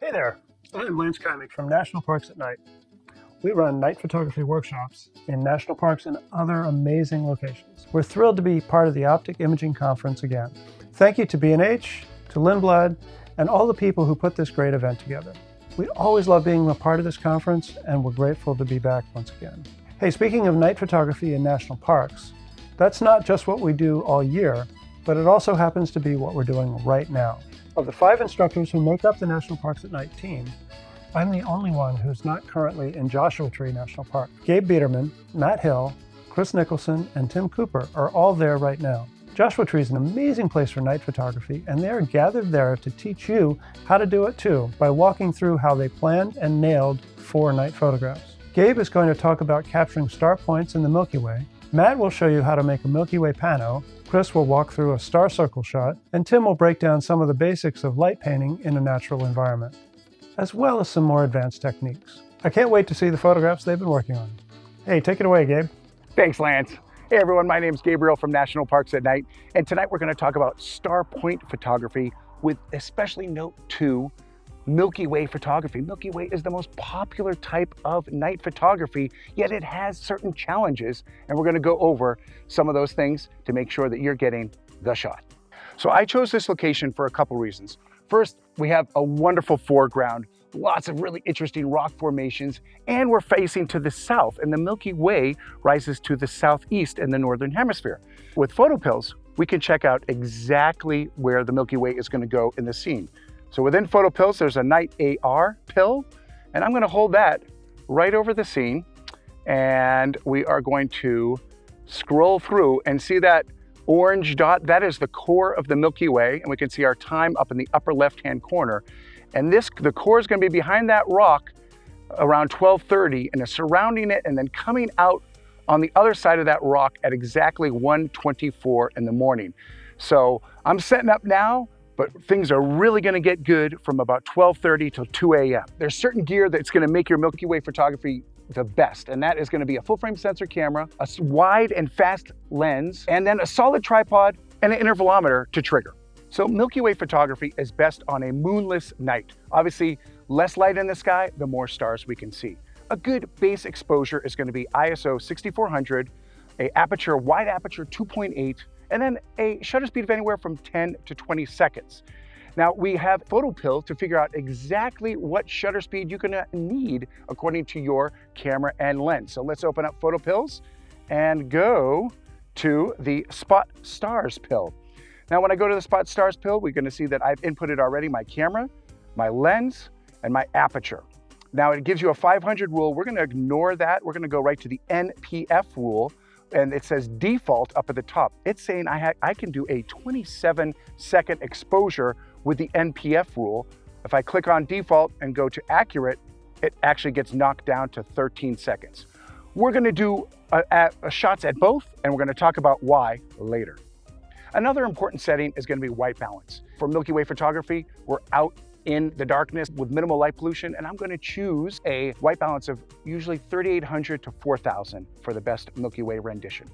Hey there, I'm Lance Kymick from National Parks at Night. We run night photography workshops in national parks and other amazing locations. We're thrilled to be part of the OPTIC Imaging Conference again. Thank you to B&H, to Lindblad, and all the people who put this great event together. We always love being a part of this conference, and we're grateful to be back once again. Hey, speaking of night photography in national parks, that's not just what we do all year, but it also happens to be what we're doing right now. Of the 5 instructors who make up the National Parks at Night team, I'm the only one who's not currently in Joshua Tree National Park. Gabe Biederman, Matt Hill, Chris Nicholson, and Tim Cooper are all there right now. Joshua Tree is an amazing place for night photography, and they are gathered there to teach you how to do it too by walking through how they planned and nailed 4 night photographs. Gabe is going to talk about capturing star points in the Milky Way. Matt will show you how to make a Milky Way pano. Chris will walk through a star circle shot, and Tim will break down some of the basics of light painting in a natural environment, as well as some more advanced techniques. I can't wait to see the photographs they've been working on. Hey, take it away, Gabe. Thanks, Lance. Hey everyone, my name's Gabriel from National Parks at Night, and tonight we're going to talk about star point photography with especially note to Milky Way photography. Milky Way is the most popular type of night photography, yet it has certain challenges, and we're going to go over some of those things to make sure that you're getting the shot. So I chose this location for a couple reasons. First, we have a wonderful foreground, lots of really interesting rock formations, and we're facing to the south, and the Milky Way rises to the southeast in the northern hemisphere. With photo pills, we can check out exactly where the Milky Way is going to go in the scene. So within photo pills, there's a night AR pill, and I'm going to hold that right over the scene, and we are going to scroll through and see that orange dot. That is the core of the Milky Way, and we can see our time up in the upper left-hand corner. And the core is going to be behind that rock around 12:30, and it's surrounding it and then coming out on the other side of that rock at exactly 1:24 in the morning. So I'm setting up now, but things are really going to get good from about 12:30 till 2 a.m. There's certain gear that's going to make your Milky Way photography the best, and that is going to be a full-frame sensor camera, a wide and fast lens, and then a solid tripod and an intervalometer to trigger. So Milky Way photography is best on a moonless night. Obviously, less light in the sky, the more stars we can see. A good base exposure is going to be ISO 6400, a wide aperture 2.8, and then a shutter speed of anywhere from 10 to 20 seconds. Now we have photo pill to figure out exactly what shutter speed you're gonna need according to your camera and lens. So let's open up photo pills and go to the Spot Stars pill. Now when I go to the Spot Stars pill, we're gonna see that I've inputted already my camera, my lens, and my aperture. Now it gives you a 500 rule. We're gonna ignore that. We're gonna go right to the NPF rule, and it says default up at the top. It's saying I can do a 27-second exposure with the NPF rule. If I click on default and go to accurate, it actually gets knocked down to 13 seconds. We're gonna do shots at both, and we're gonna talk about why later. Another important setting is gonna be white balance. For Milky Way photography, we're out in the darkness with minimal light pollution, and I'm going to choose a white balance of usually 3,800 to 4,000 for the best Milky Way rendition.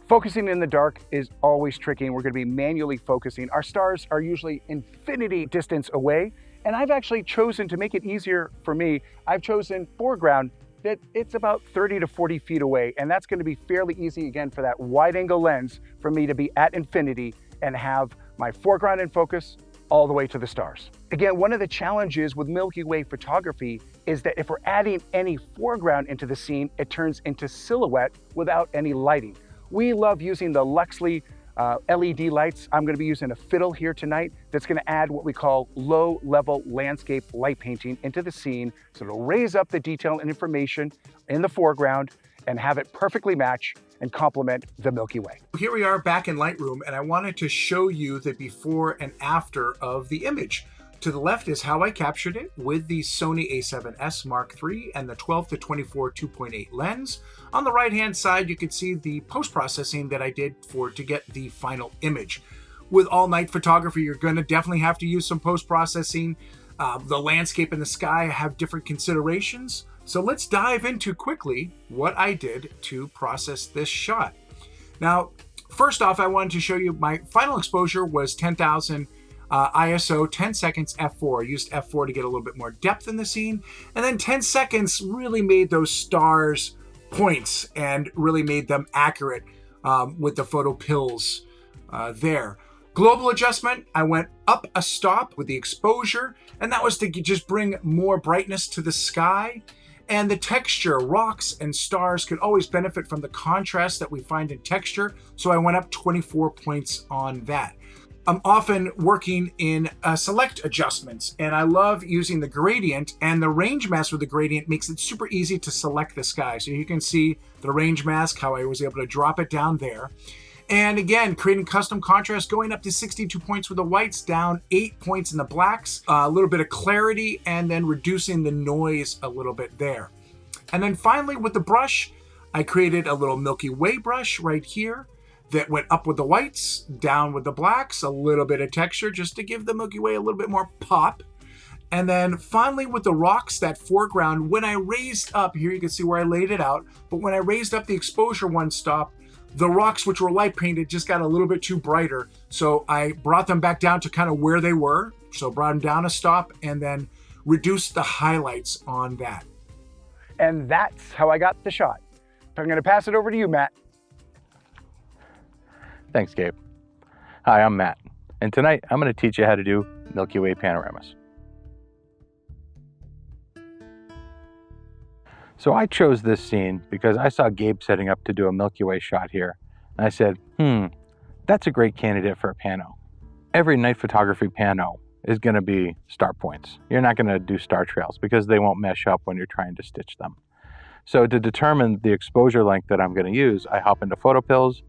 Focusing in the dark is always tricky, and we're going to be manually focusing. Our stars are usually infinity distance away, and I've actually chosen to make it easier for me. I've chosen foreground that it's about 30 to 40 feet away, and that's going to be fairly easy again for that wide angle lens for me to be at infinity and have my foreground in focus all the way to the stars. Again, one of the challenges with Milky Way photography is that if we're adding any foreground into the scene, it turns into silhouette without any lighting. We love using the Luxley LED lights. I'm gonna be using a fiddle here tonight that's gonna add what we call low-level landscape light painting into the scene, so it'll raise up the detail and information in the foreground and have it perfectly match and complement the Milky Way. Here we are back in Lightroom, and I wanted to show you the before and after of the image. To the left is how I captured it with the Sony a7S Mark III and the 12 to 24 2.8 lens. On the right-hand side, you can see the post-processing that I did to get the final image. With all night photography, you're gonna definitely have to use some post-processing. The landscape and the sky have different considerations. So let's dive into quickly what I did to process this shot. Now, first off, I wanted to show you my final exposure was 10,000 ISO, 10 seconds, F4. I used F4 to get a little bit more depth in the scene. And then 10 seconds really made those stars points and really made them accurate with the photo pills there. Global adjustment, I went up a stop with the exposure, and that was to just bring more brightness to the sky. And the texture, rocks and stars could always benefit from the contrast that we find in texture, so I went up 24 points on that. I'm often working in select adjustments, and I love using the gradient, and the range mask with the gradient makes it super easy to select the sky. So you can see the range mask, how I was able to drop it down there. And again, creating custom contrast, going up to 62 points with the whites, down 8 points in the blacks, a little bit of clarity, and then reducing the noise a little bit there. And then finally with the brush, I created a little Milky Way brush right here that went up with the whites, down with the blacks, a little bit of texture just to give the Milky Way a little bit more pop. And then finally with the rocks, that foreground, when I raised up, here you can see where I laid it out, but when I raised up the exposure one stop, the rocks, which were light painted, just got a little bit too brighter. So I brought them back down to kind of where they were. So brought them down a stop and then reduced the highlights on that. And that's how I got the shot. I'm going to pass it over to you, Matt. Thanks, Gabe. Hi, I'm Matt, and tonight I'm going to teach you how to do Milky Way panoramas. So I chose this scene because I saw Gabe setting up to do a Milky Way shot here, and I said, that's a great candidate for a pano. Every night photography pano is going to be star points. You're not going to do star trails because they won't mesh up when you're trying to stitch them. So to determine the exposure length that I'm going to use, I hop into Photo Pills,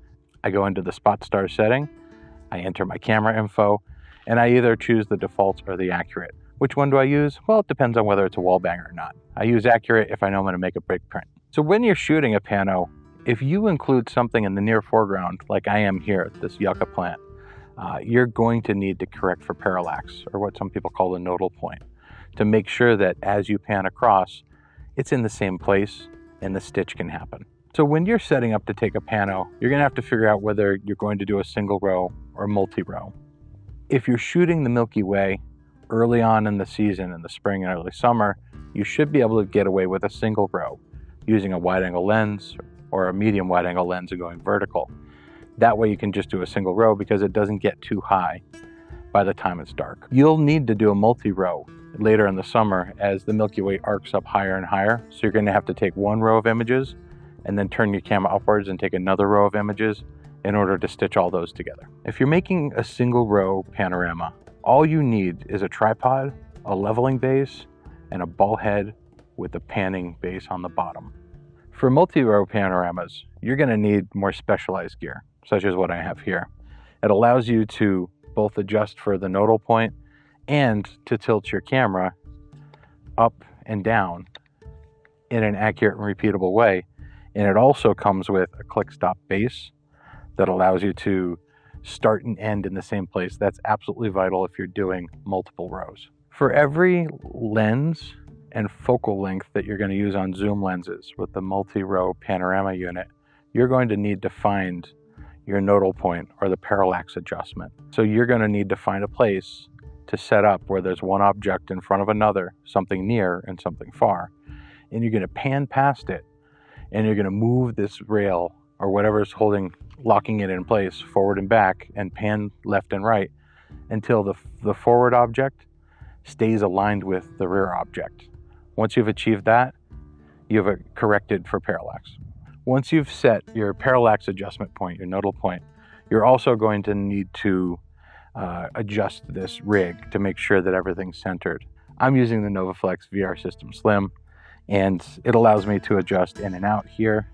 I go into the spot star setting, I enter my camera info, and I either choose the default or the accurate. Which one do I use? Well, it depends on whether it's a wall banger or not. I use accurate if I know I'm going to make a big print. So when you're shooting a pano, if you include something in the near foreground, like I am here, this yucca plant, you're going to need to correct for parallax, or what some people call the nodal point, to make sure that as you pan across, it's in the same place and the stitch can happen. So when you're setting up to take a pano, you're going to have to figure out whether you're going to do a single row or multi-row. If you're shooting the Milky Way early on in the season, in the spring and early summer, you should be able to get away with a single row using a wide-angle lens or a medium wide-angle lens and going vertical. That way you can just do a single row because it doesn't get too high by the time it's dark. You'll need to do a multi-row later in the summer as the Milky Way arcs up higher and higher. So you're going to have to take one row of images and then turn your camera upwards and take another row of images in order to stitch all those together. If you're making a single row panorama, all you need is a tripod, a leveling base, and a ball head with a panning base on the bottom. For multi-row panoramas, you're going to need more specialized gear, such as what I have here. It allows you to both adjust for the nodal point and to tilt your camera up and down in an accurate and repeatable way. And it also comes with a click-stop base that allows you to start and end in the same place. That's absolutely vital if you're doing multiple rows. For every lens and focal length that you're going to use on zoom lenses with the multi-row panorama unit, you're going to need to find your nodal point or the parallax adjustment. So you're going to need to find a place to set up where there's one object in front of another, something near and something far, and you're going to pan past it, and you're going to move this rail or whatever's locking it in place forward and back, and pan left and right until the forward object stays aligned with the rear object. Once you've achieved that, you've corrected for parallax. Once you've set your parallax adjustment point, your nodal point, you're also going to need to adjust this rig to make sure that everything's centered. I'm using the NovaFlex VR System Slim, and it allows me to adjust in and out here.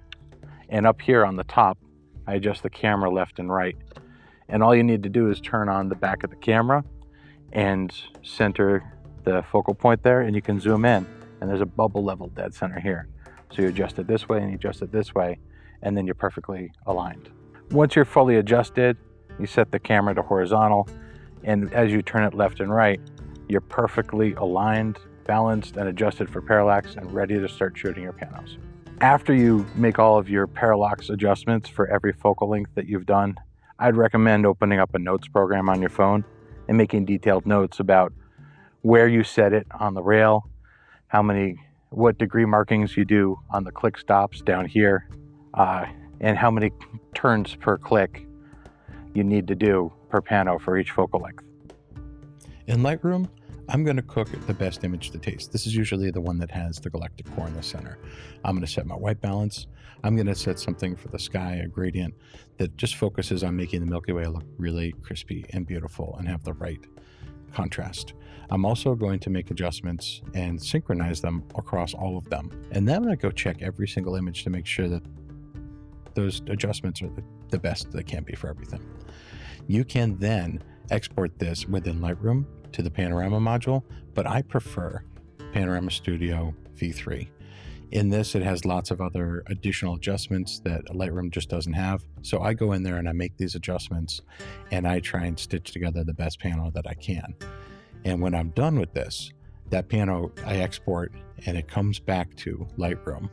And up here on the top, I adjust the camera left and right. And all you need to do is turn on the back of the camera and center the focal point there, and you can zoom in. And there's a bubble level dead center here. So you adjust it this way and you adjust it this way, and then you're perfectly aligned. Once you're fully adjusted, you set the camera to horizontal, and as you turn it left and right, you're perfectly aligned, balanced, and adjusted for parallax and ready to start shooting your panos. After you make all of your parallax adjustments for every focal length that you've done, I'd recommend opening up a notes program on your phone and making detailed notes about where you set it on the rail, what degree markings you do on the click stops down here, and how many turns per click you need to do per pano for each focal length. In Lightroom, I'm going to cook the best image to taste. This is usually the one that has the galactic core in the center. I'm going to set my white balance. I'm going to set something for the sky, a gradient that just focuses on making the Milky Way look really crispy and beautiful and have the right contrast. I'm also going to make adjustments and synchronize them across all of them. And then I'm going to go check every single image to make sure that those adjustments are the best they can be for everything. You can then export this within Lightroom to the Panorama module, but I prefer Panorama Studio V3. In this, it has lots of other additional adjustments that Lightroom just doesn't have. So I go in there and I make these adjustments and I try and stitch together the best pano that I can. And when I'm done with this, that pano I export and it comes back to Lightroom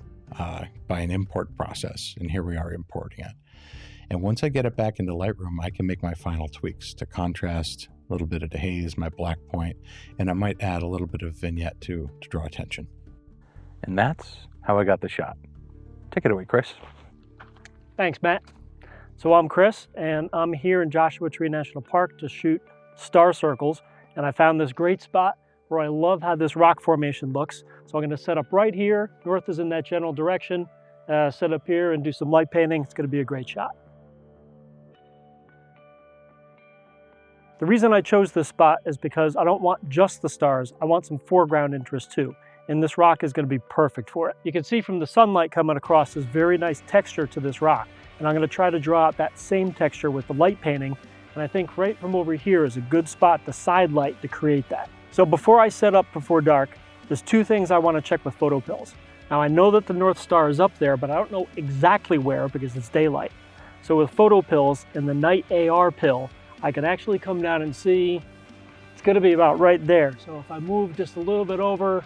by an import process. And here we are importing it. And once I get it back into Lightroom, I can make my final tweaks to contrast, a little bit of dehaze, my black point, and I might add a little bit of vignette to draw attention. And that's how I got the shot. Take it away, Chris. Thanks, Matt. So I'm Chris, and I'm here in Joshua Tree National Park to shoot star circles, and I found this great spot where I love how this rock formation looks. So I'm going to set up right here. North is in that general direction. Set up here and do some light painting. It's going to be a great shot. The reason I chose this spot is because I don't want just the stars. I want some foreground interest too. And this rock is going to be perfect for it. You can see from the sunlight coming across this very nice texture to this rock. And I'm going to try to draw out that same texture with the light painting. And I think right from over here is a good spot to side light to create that. So before I set up before dark, there's two things I want to check with photo pills. Now I know that the North Star is up there, but I don't know exactly where because it's daylight. So with photo pills and the night AR pill, I can actually come down and see it's going to be about right there. So if I move just a little bit over,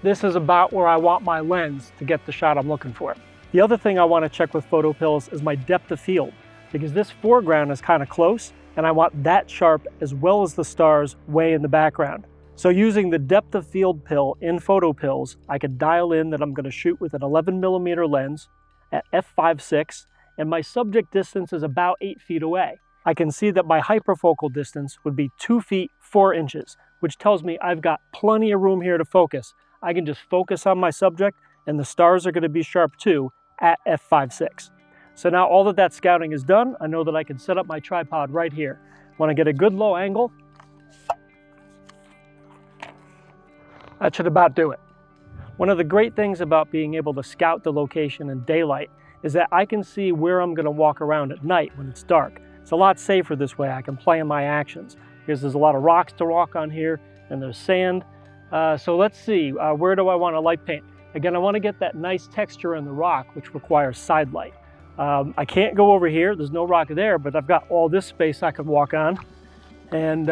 this is about where I want my lens to get the shot I'm looking for. The other thing I want to check with photo pills is my depth of field, because this foreground is kind of close and I want that sharp as well as the stars way in the background. So using the depth of field pill in photo pills, I could dial in that I'm going to shoot with an 11mm lens at f/5.6 and my subject distance is about 8 feet away. I can see that my hyperfocal distance would be 2 feet 4 inches, which tells me I've got plenty of room here to focus. I can just focus on my subject and the stars are going to be sharp too at f/5.6. So now all that scouting is done, I know that I can set up my tripod right here. When I get a good low angle, that should about do it. One of the great things about being able to scout the location in daylight is that I can see where I'm going to walk around at night when it's dark. It's a lot safer this way. I can plan my actions because there's a lot of rocks to walk on here and there's sand. So let's see, where do I want to light paint? Again, I want to get that nice texture in the rock, which requires side light. I can't go over here, there's no rock there, but I've got all this space I can walk on. And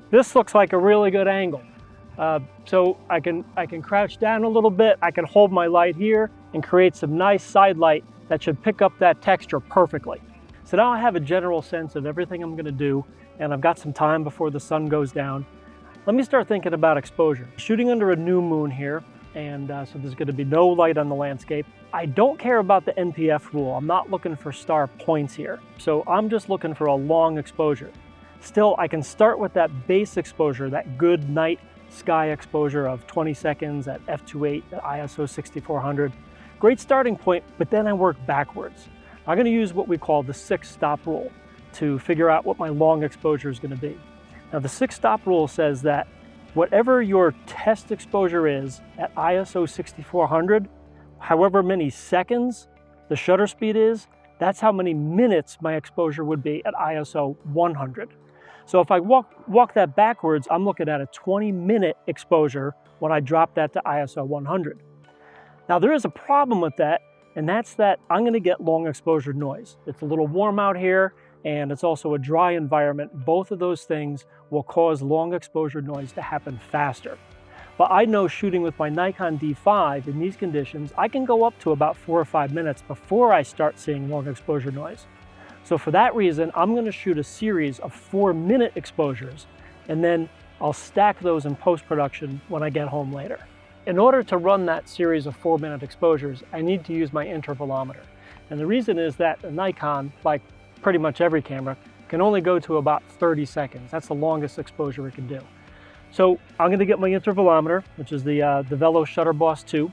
this looks like a really good angle. So I can crouch down a little bit, I can hold my light here and create some nice side light that should pick up that texture perfectly. So now I have a general sense of everything I'm going to do, and I've got some time before the sun goes down. Let me start thinking about exposure. Shooting under a new moon here, and so there's going to be no light on the landscape. I don't care about the NPF rule. I'm not looking for star points here. So I'm just looking for a long exposure. Still, I can start with that base exposure, that good night sky exposure of 20 seconds at f/2.8 at ISO 6400. Great starting point, but then I work backwards. I'm going to use what we call the 6-stop rule to figure out what my long exposure is going to be. Now the 6-stop rule says that whatever your test exposure is at ISO 6400, however many seconds the shutter speed is, that's how many minutes my exposure would be at ISO 100. So if I walk that backwards, I'm looking at a 20-minute exposure when I drop that to ISO 100. Now there is a problem with that, and that's that I'm going to get long exposure noise. It's a little warm out here, and it's also a dry environment. Both of those things will cause long exposure noise to happen faster. But I know shooting with my Nikon D5 in these conditions, I can go up to about 4 or 5 minutes before I start seeing long exposure noise. So for that reason, I'm going to shoot a series of 4-minute exposures, and then I'll stack those in post-production when I get home later. In order to run that series of 4-minute exposures, I need to use my intervalometer. And the reason is that a Nikon, like pretty much every camera, can only go to about 30 seconds. That's the longest exposure it can do. So I'm going to get my intervalometer, which is the Velo Shutter Boss 2,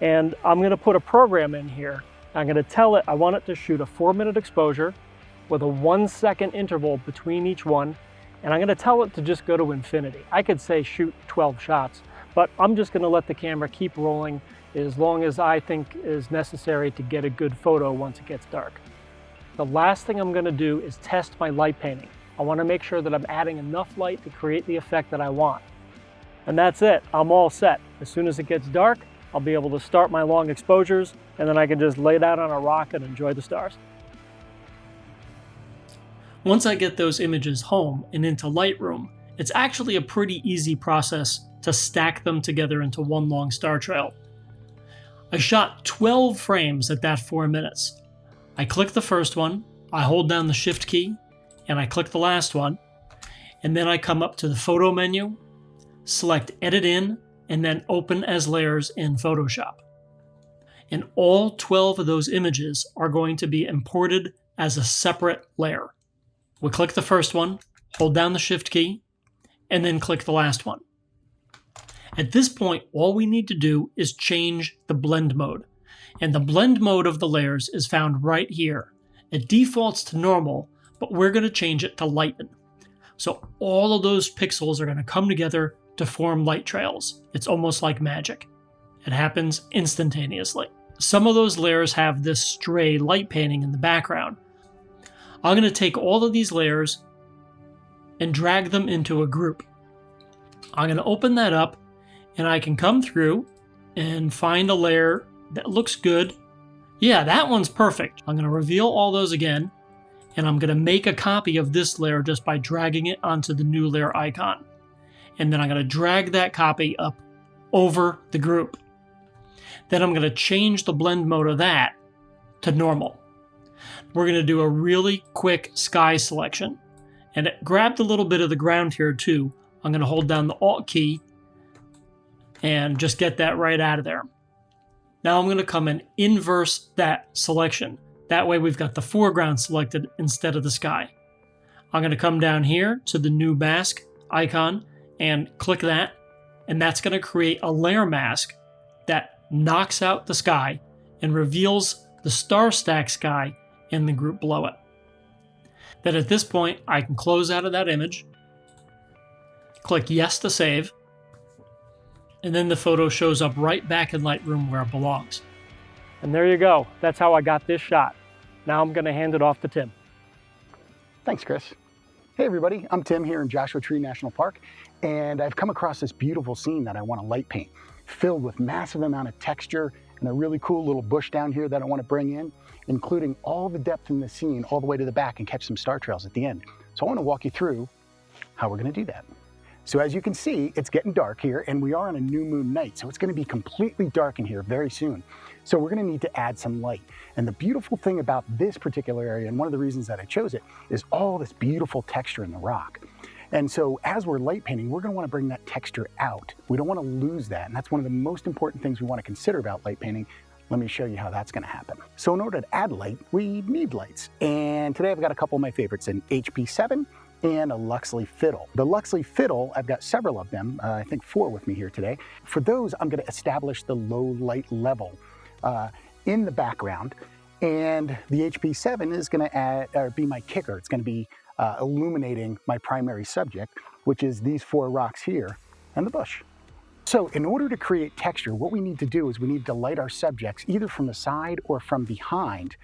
and I'm going to put a program in here. I'm going to tell it I want it to shoot a 4-minute exposure with a 1-second interval between each one, and I'm going to tell it to just go to infinity. I could say shoot 12 shots, but I'm just going to let the camera keep rolling as long as I think is necessary to get a good photo once it gets dark. The last thing I'm going to do is test my light painting. I want to make sure that I'm adding enough light to create the effect that I want. And that's it. I'm all set. As soon as it gets dark, I'll be able to start my long exposures, and then I can just lay down on a rock and enjoy the stars. Once I get those images home and into Lightroom, it's actually a pretty easy process to stack them together into one long star trail. I shot 12 frames at that 4 minutes. I click the first one, I hold down the Shift key, and I click the last one, and then I come up to the photo menu, select Edit In, and then Open as Layers in Photoshop. And all 12 of those images are going to be imported as a separate layer. We click the first one, hold down the Shift key, and then click the last one. At this point, all we need to do is change the blend mode. And the blend mode of the layers is found right here. It defaults to normal, but we're going to change it to lighten. So all of those pixels are going to come together to form light trails. It's almost like magic. It happens instantaneously. Some of those layers have this stray light painting in the background. I'm going to take all of these layers and drag them into a group. I'm going to open that up, and I can come through and find a layer that looks good. Yeah, that one's perfect. I'm going to reveal all those again, and I'm going to make a copy of this layer just by dragging it onto the new layer icon. And then I'm going to drag that copy up over the group. Then I'm going to change the blend mode of that to normal. We're going to do a really quick sky selection. And it grabbed a little bit of the ground here too. I'm going to hold down the Alt key and just get that right out of there. Now I'm going to come and inverse that selection. That way we've got the foreground selected instead of the sky. I'm going to come down here to the new mask icon and click that. And that's going to create a layer mask that knocks out the sky and reveals the star stack sky in the group below it. Then at this point, I can close out of that image, click yes to save, and then the photo shows up right back in Lightroom where it belongs. And there you go. That's how I got this shot. Now I'm going to hand it off to Tim. Thanks, Chris. Hey everybody, I'm Tim here in Joshua Tree National Park, and I've come across this beautiful scene that I want to light paint, filled with massive amount of texture and a really cool little bush down here that I want to bring in, including all the depth in the scene all the way to the back and catch some star trails at the end. So I want to walk you through how we're going to do that. So as you can see, it's getting dark here, and we are on a new moon night, so it's going to be completely dark in here very soon. So we're going to need to add some light. And the beautiful thing about this particular area, and one of the reasons that I chose it, is all this beautiful texture in the rock. And so as we're light painting, we're going to want to bring that texture out. We don't want to lose that, and that's one of the most important things we want to consider about light painting. Let me show you how that's going to happen. So in order to add light, we need lights. And today I've got a couple of my favorites, an HP7 and a Luxley Fiddle. The Luxley Fiddle, I've got several of them, I think 4 with me here today. For those, I'm going to establish the low light level in the background, and the HP7 is going to be my kicker. It's going to be illuminating my primary subject, which is these 4 rocks here and the bush. So in order to create texture, what we need to do is we need to light our subjects either from the side or from behind,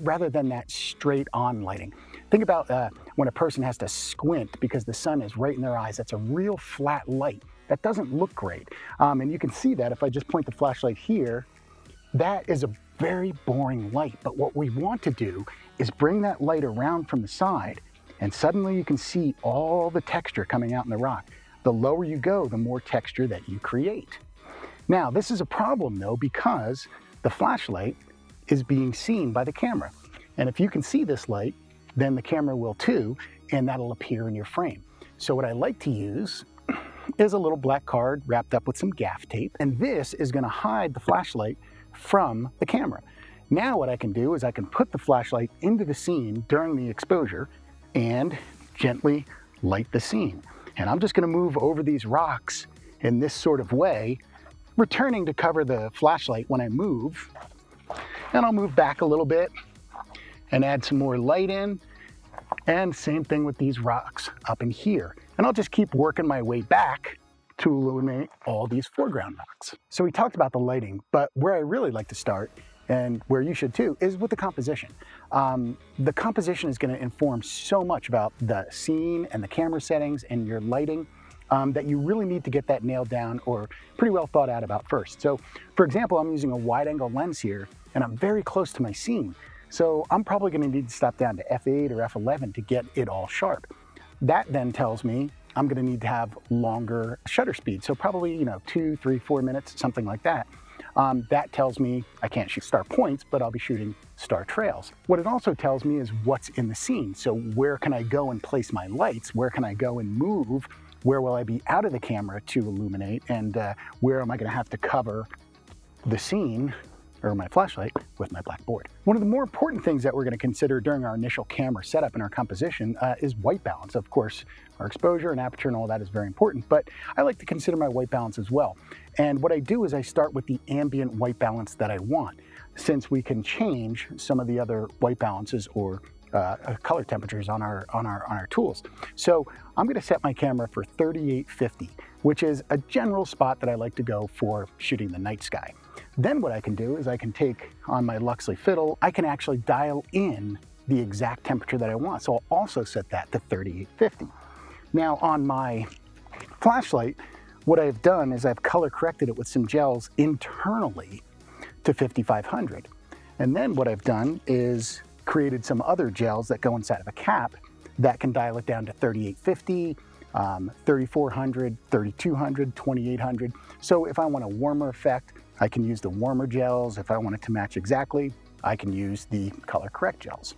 rather than that straight on lighting. Think about when a person has to squint because the sun is right in their eyes. That's a real flat light. That doesn't look great. And you can see that if I just point the flashlight here, that is a very boring light. But what we want to do is bring that light around from the side, and suddenly you can see all the texture coming out in the rock. The lower you go, the more texture that you create. Now, this is a problem though, because the flashlight is being seen by the camera. And if you can see this light, then the camera will too, and that'll appear in your frame. So what I like to use is a little black card wrapped up with some gaff tape, and this is going to hide the flashlight from the camera. Now what I can do is I can put the flashlight into the scene during the exposure and gently light the scene. And I'm just going to move over these rocks in this sort of way, returning to cover the flashlight when I move. And I'll move back a little bit and add some more light in. And same thing with these rocks up in here. And I'll just keep working my way back to illuminate all these foreground rocks. So we talked about the lighting, but where I really like to start, and where you should too, is with the composition. The composition is going to inform so much about the scene and the camera settings and your lighting that you really need to get that nailed down or pretty well thought out about first. So for example, I'm using a wide angle lens here and I'm very close to my scene. So I'm probably going to need to stop down to f8 or f11 to get it all sharp. That then tells me I'm going to need to have longer shutter speed. So probably, 2, 3, 4 minutes, something like that. That tells me I can't shoot star points, but I'll be shooting star trails. What it also tells me is what's in the scene. So where can I go and place my lights? Where can I go and move? Where will I be out of the camera to illuminate? And where am I going to have to cover the scene or my flashlight with my black board? One of the more important things that we're going to consider during our initial camera setup and our composition is white balance. Of course, our exposure and aperture and all that is very important, but I like to consider my white balance as well. And what I do is I start with the ambient white balance that I want, since we can change some of the other white balances or color temperatures on our tools. So I'm going to set my camera for 3850, which is a general spot that I like to go for shooting the night sky. Then what I can do is I can take on my Luxley fiddle, I can actually dial in the exact temperature that I want. So I'll also set that to 3850. Now on my flashlight, what I've done is I've color corrected it with some gels internally to 5500. And then what I've done is created some other gels that go inside of a cap that can dial it down to 3850, 3400, 3200, 2800. So if I want a warmer effect, I can use the warmer gels. If I want it to match exactly, I can use the color correct gels.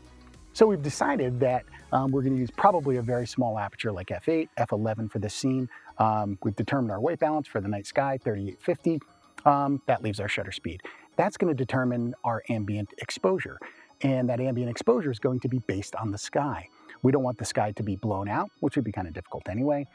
So we've decided that we're going to use probably a very small aperture like f8, f11 for this scene. We've determined our white balance for the night sky, 3850. That leaves our shutter speed. That's going to determine our ambient exposure. And that ambient exposure is going to be based on the sky. We don't want the sky to be blown out, which would be kind of difficult anyway.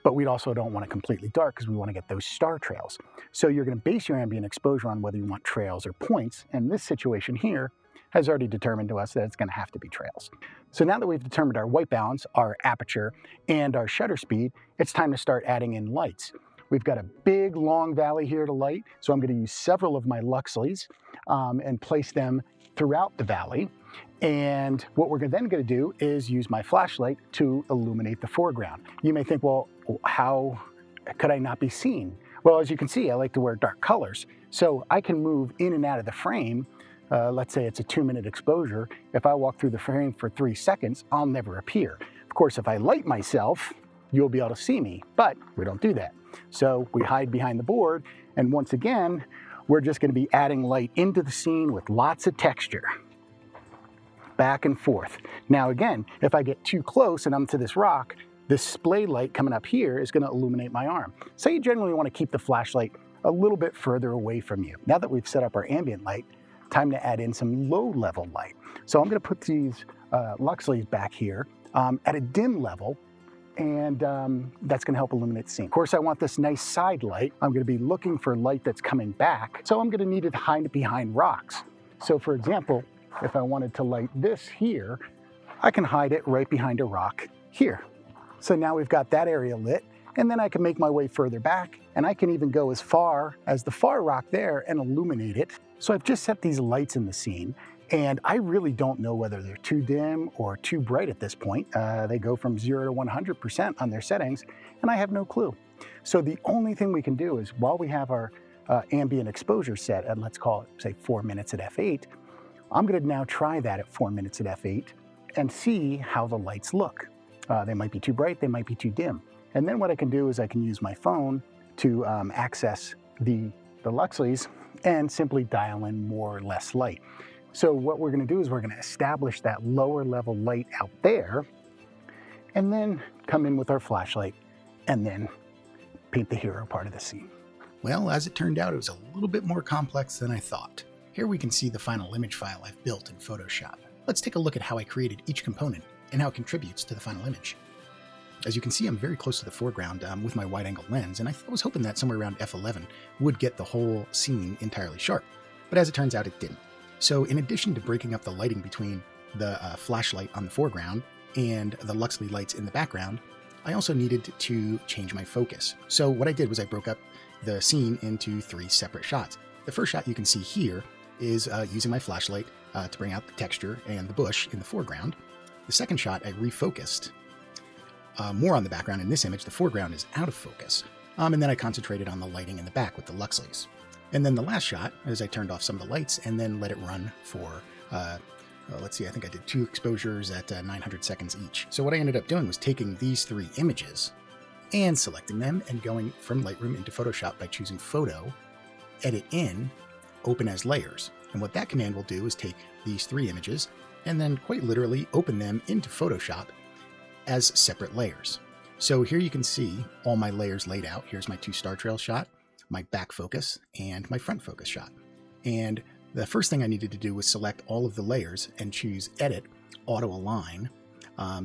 But we also don't want it completely dark because we want to get those star trails. So you're going to base your ambient exposure on whether you want trails or points. And this situation here has already determined to us that it's going to have to be trails. So now that we've determined our white balance, our aperture, and our shutter speed, it's time to start adding in lights. We've got a big long valley here to light, so I'm going to use several of my Luxleys and place them throughout the valley. And what we're then going to do is use my flashlight to illuminate the foreground. You may think, well, how could I not be seen? Well, as you can see, I like to wear dark colors, so I can move in and out of the frame. Let's say it's a 2-minute exposure. If I walk through the frame for 3 seconds, I'll never appear. Of course, if I light myself, you'll be able to see me, but we don't do that. So we hide behind the board, and once again, we're just going to be adding light into the scene with lots of texture. Back and forth. Now again, if I get too close and I'm to this rock, this splay light coming up here is going to illuminate my arm. So you generally want to keep the flashlight a little bit further away from you. Now that we've set up our ambient light, time to add in some low level light. So I'm going to put these Luxleys back here at a dim level, and that's going to help illuminate the scene. Of course, I want this nice side light. I'm going to be looking for light that's coming back, so I'm going to need it to hide it behind rocks. So for example, if I wanted to light this here, I can hide it right behind a rock here. So now we've got that area lit, and then I can make my way further back, and I can even go as far as the far rock there and illuminate it. So I've just set these lights in the scene, and I really don't know whether they're too dim or too bright at this point. They go from 0 to 100% on their settings, and I have no clue. So the only thing we can do is, while we have our ambient exposure set at, let's call it, say, 4 minutes at f8, I'm going to now try that at 4 minutes at f8 and see how the lights look. They might be too bright, they might be too dim. And then what I can do is I can use my phone to access the Luxleys and simply dial in more or less light. So what we're going to do is we're going to establish that lower level light out there, and then come in with our flashlight and then paint the hero part of the scene. Well, as it turned out, it was a little bit more complex than I thought. Here we can see the final image file I've built in Photoshop. Let's take a look at how I created each component and how it contributes to the final image. As you can see, I'm very close to the foreground with my wide-angle lens, and I was hoping that somewhere around f11 would get the whole scene entirely sharp. But as it turns out, it didn't. So in addition to breaking up the lighting between the flashlight on the foreground and the Luxley lights in the background, I also needed to change my focus. So what I did was I broke up the scene into 3 separate shots. The first shot you can see here is using my flashlight to bring out the texture and the bush in the foreground. The second shot I refocused more on the background. In this image, the foreground is out of focus. And then I concentrated on the lighting in the back with the Luxleys. And then the last shot is I turned off some of the lights and then let it run for, let's see, I think I did 2 exposures at 900 seconds each. So what I ended up doing was taking these 3 images and selecting them and going from Lightroom into Photoshop by choosing Photo, Edit In, Open as Layers. And what that command will do is take these 3 images and then quite literally open them into Photoshop as separate layers. So here you can see all my layers laid out. Here's my 2 star trail shot, my back focus, and my front focus shot. And the first thing I needed to do was select all of the layers and choose Edit, Auto Align,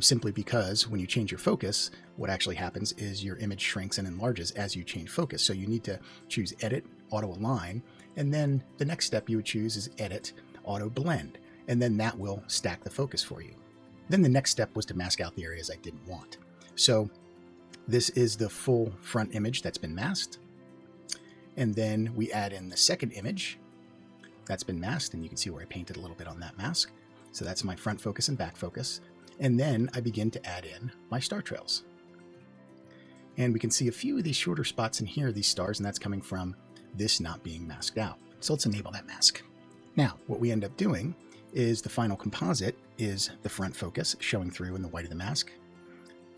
simply because when you change your focus, what actually happens is your image shrinks and enlarges as you change focus. So you need to choose Edit, Auto Align, and then the next step you would choose is Edit, Auto Blend, and then that will stack the focus for you. Then the next step was to mask out the areas I didn't want. So this is the full front image that's been masked. And then we add in the second image that's been masked, and you can see where I painted a little bit on that mask. So that's my front focus and back focus. And then I begin to add in my star trails. And we can see a few of these shorter spots in here, these stars, and that's coming from this not being masked out. So let's enable that mask. Now, what we end up doing is the final composite is the front focus showing through in the white of the mask,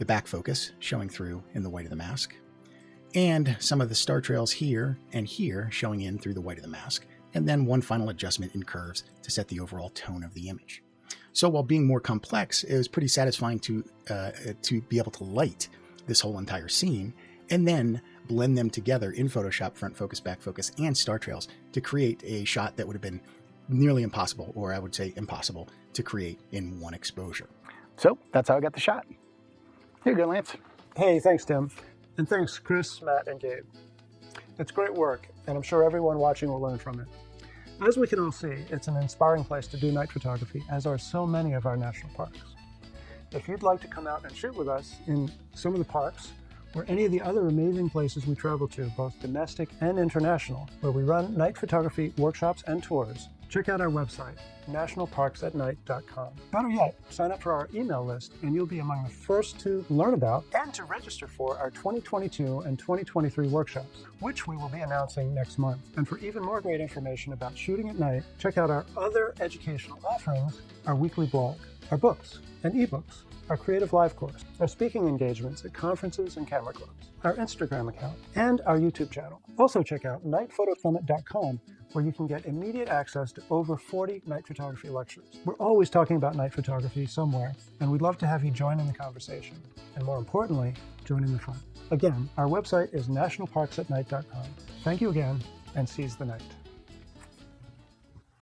the back focus showing through in the white of the mask, and some of the star trails here and here showing in through the white of the mask, and then one final adjustment in curves to set the overall tone of the image. So while being more complex, it was pretty satisfying to be able to light this whole entire scene and then blend them together in Photoshop, front focus, back focus, and star trails to create a shot that would have been nearly impossible, or I would say impossible, to create in one exposure. So that's how I got the shot. Here you go, Lance. Hey, thanks, Tim. And thanks, Chris, Matt, and Gabe. It's great work, and I'm sure everyone watching will learn from it. As we can all see, it's an inspiring place to do night photography, as are so many of our national parks. If you'd like to come out and shoot with us in some of the parks, or any of the other amazing places we travel to, both domestic and international, where we run night photography workshops and tours, check out our website, nationalparksatnight.com. Better yet, sign up for our email list and you'll be among the first to learn about and to register for our 2022 and 2023 workshops, which we will be announcing next month. And for even more great information about shooting at night, check out our other educational offerings, our weekly blog, our books and ebooks, our creative live course, our speaking engagements at conferences and camera clubs, our Instagram account, and our YouTube channel. Also check out nightphotosummit.com, where you can get immediate access to over 40 night photography lectures. We're always talking about night photography somewhere, and we'd love to have you join in the conversation, and more importantly, join in the fun. Again, our website is nationalparksatnight.com. Thank you again, and seize the night.